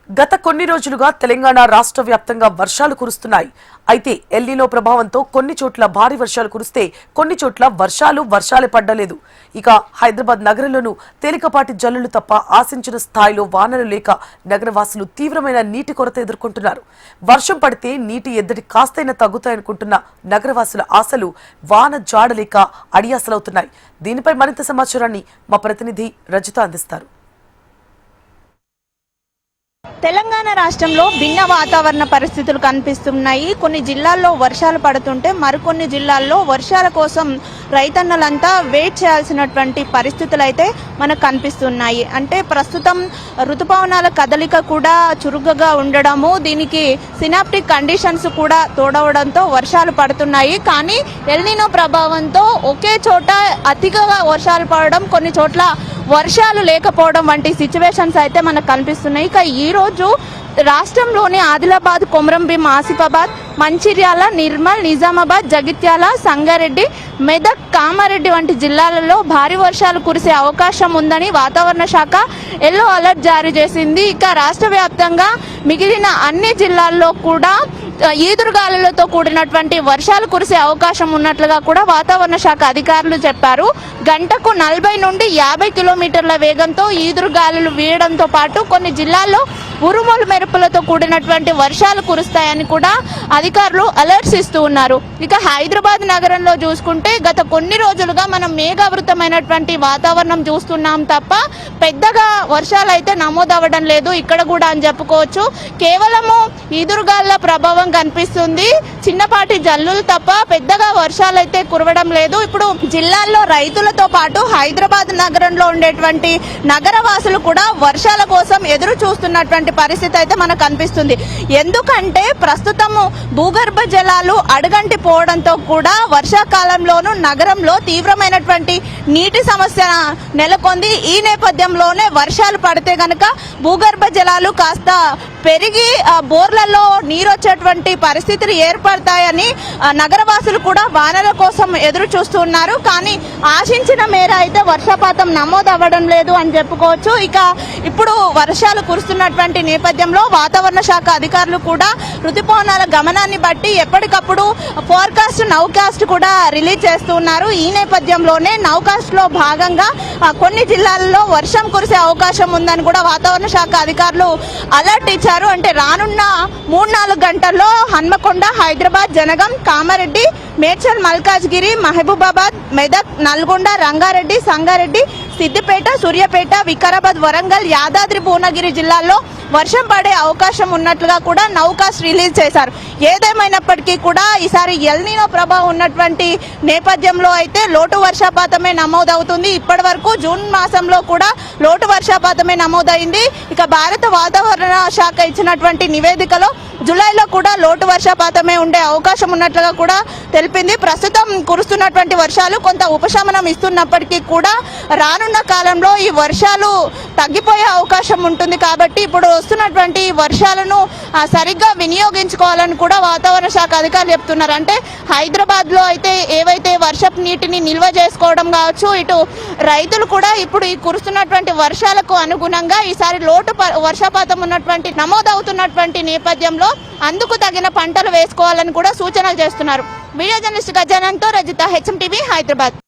గత కొన్ని రోజులుగా తెలంగాణ రాష్ట్ర వ్యాప్తంగా వర్షాలు కురుస్తున్నాయి. అయితే ఎల్నినో ప్రభావంతో కొన్ని చోట్ల భారీ వర్షాలు కురిస్తే కొన్ని చోట్ల వర్షాలే పడ్డలేదు. ఇక హైదరాబాద్ నగరంలోనూ తేలికపాటి జల్లులు తప్ప ఆశించిన స్థాయిలో వానలు లేక నగరవాసులు తీవ్రమైన నీటి కొరత ఎదుర్కొంటున్నారు. వర్షం పడితే నీటి ఎద్దడి కాస్తైనా తగ్గుతాయనుకుంటున్న నగరవాసుల ఆశలు వాన జాడలేక అడియాసలవుతున్నాయి. దీనిపై మరింత సమాచారాన్ని మా ప్రతినిధి రజిత అందిస్తారు. తెలంగాణ రాష్ట్రంలో భిన్న వాతావరణ పరిస్థితులు కనిపిస్తున్నాయి. కొన్ని జిల్లాల్లో వర్షాలు పడుతుంటే మరికొన్ని జిల్లాల్లో వర్షాల కోసం రైతన్నలంతా వెయిట్ చేయాల్సినటువంటి పరిస్థితులు అయితే మనకు కనిపిస్తున్నాయి. అంటే ప్రస్తుతం ఋతుపవనాల కదలిక కూడా చురుగ్గా ఉండడము, దీనికి సినాప్టిక్ కండిషన్స్ కూడా తోడవడంతో వర్షాలు పడుతున్నాయి. కానీ ఎల్నినో ప్రభావంతో ఒకే చోట అతిగా వర్షాలు పడడం, కొన్ని చోట్ల వర్షాలు లేకపోవడం వంటి సిచ్యువేషన్స్ అయితే మనకు కనిపిస్తున్నాయి. ఇక ఈరోజు రాష్ట్రంలోని ఆదిలాబాద్, కొమరంభీం, ఆసిఫాబాద్, మంచిర్యాల, నిర్మల్, నిజామాబాద్, జగిత్యాల, సంగారెడ్డి, మెదక్, కామారెడ్డి వంటి జిల్లాలలో భారీ వర్షాలు కురిసే అవకాశం ఉందని వాతావరణ శాఖ ఎల్లో అలర్ట్ జారీ చేసింది. ఇక రాష్ట్ర వ్యాప్తంగా మిగిలిన అన్ని జిల్లాల్లో కూడా ఈదురుగాలులతో కూడినటువంటి వర్షాలు కురిసే అవకాశం ఉన్నట్లుగా కూడా వాతావరణ శాఖ అధికారులు చెప్పారు. గంటకు 40 నుండి 50 కిలోమీటర్ల వేగంతో ఈదురుగాలులు వీయడంతో పాటు కొన్ని జిల్లాల్లో ఉరుములు మెరుపులతో కూడినటువంటి వర్షాలు కురుస్తాయని కూడా అధికారులు అలర్ట్స్ ఇస్తూ ఉన్నారు. ఇక హైదరాబాద్ నగరంలో చూసుకుంటే గత కొన్ని రోజులుగా మనం మేఘావృతమైనటువంటి వాతావరణం చూస్తున్నాం తప్ప పెద్దగా వర్షాలు అయితే నమోదవ్వడం లేదు ఇక్కడ కూడా అని చెప్పుకోవచ్చు. కేవలము ఈదురుగాళ్ల ప్రభావం కనిపిస్తుంది. చిన్నపాటి జల్లులు తప్ప పెద్దగా వర్షాలు అయితే కురవడం లేదు. ఇప్పుడు జిల్లాల్లో రైతులతో పాటు హైదరాబాద్ నగరంలో ఉండేటువంటి నగరవాసులు కూడా వర్షాల కోసం ఎదురు చూస్తున్నటువంటి పరిస్థితి అయితే మనకు కనిపిస్తుంది. ఎందుకంటే ప్రస్తుతము భూగర్భ జలాలు అడుగంటి పోవడంతో కూడా వర్షాకాలంలోనూ నగరంలో తీవ్రమైనటువంటి నీటి సమస్య నెలకొంది. ఈ నేపథ్యంలోనే వర్షాలు పడితే గనక భూగర్భ జలాలు కాస్త పెరిగి బోర్లలో నీరు వచ్చేటువంటి పరిస్థితులు ఏర్పడతాయని నగరవాసులు కూడా వానల కోసం ఎదురు చూస్తున్నారు. కానీ ఆశించిన మేర అయితే వర్షపాతం నమోదవ్వడం లేదు అని చెప్పుకోవచ్చు. ఇక ఇప్పుడు వర్షాలు కురుస్తున్నటువంటి నేపథ్యంలో వాతావరణ శాఖ అధికారులు కూడా ఋతుపవనాల గమనాన్ని బట్టి ఎప్పటికప్పుడు ఫోర్కాస్ట్, నౌకాస్ట్ కూడా రిలీజ్ చేస్తున్నారు. ఈ నేపథ్యంలోనే నౌకాస్ట్ లో భాగంగా కొన్ని జిల్లాల్లో వర్షం కురిసే అవకాశం ఉందని కూడా వాతావరణ శాఖ అధికారులు అలర్ట్ ఇచ్చారు. అంటే రానున్న 3-4 గంటల్లో హన్మకొండ, హైదరాబాద్, జనగాం, కామారెడ్డి, మేడ్చల్, మల్కాజ్గిరి, మహబూబాబాద్, మెదక్, నల్గొండ, రంగారెడ్డి, సంగారెడ్డి, సిద్దిపేట, సూర్యాపేట, వికారాబాద్, వరంగల్, యాదాద్రి, భువనగిరి జిల్లాల్లో వర్షం పడే అవకాశం ఉన్నట్లుగా కూడా నౌకాస్ట్ రిలీజ్ చేశారు. ఏదేమైనప్పటికీ కూడా ఈసారి ఎల్నినో ప్రభావం ఉన్నటువంటి నేపథ్యంలో అయితే లోటు వర్షపాతమే నమోదవుతుంది. ఇప్పటి వరకు జూన్ మాసంలో కూడా లోటు వర్షపాతమే నమోదైంది. ఇక భారత వాతావరణ శాఖ ఇచ్చినటువంటి నివేదికలో జూలైలో కూడా లోటు వర్షపాతమే ఉండే అవకాశం ఉన్నట్లుగా కూడా తెలిపింది. ప్రస్తుతం కురుస్తున్నటువంటి వర్షాలు కొంత ఉపశమనం ఇస్తున్నప్పటికీ కూడా రానున్న కాలంలో ఈ వర్షాలు తగ్గిపోయే అవకాశం ఉంటుంది. కాబట్టి ఇప్పుడు వస్తున్నటువంటి వర్షాలను సరిగ్గా వినియోగించుకోవాలని కూడా వాతావరణ శాఖ అధికారులు చెప్తున్నారు. అంటే హైదరాబాద్ లో అయితే ఏవైతే వర్షపు నీటిని నిల్వ చేసుకోవడం కావచ్చు, ఇటు రైతులు కూడా ఇప్పుడు ఈ కురుస్తున్నటువంటి వర్షాలకు అనుగుణంగా ఈసారి లోటు వర్షపాతం ఉన్నటువంటి నమోదవుతున్నటువంటి నేపథ్యంలో అందుకు తగిన పంటలు వేసుకోవాలని కూడా సూచనలు చేస్తున్నారు. వీడియో జర్నలిస్ట్ గజానంతో రజిత, హెచ్ఎం టీవీ, హైదరాబాద్.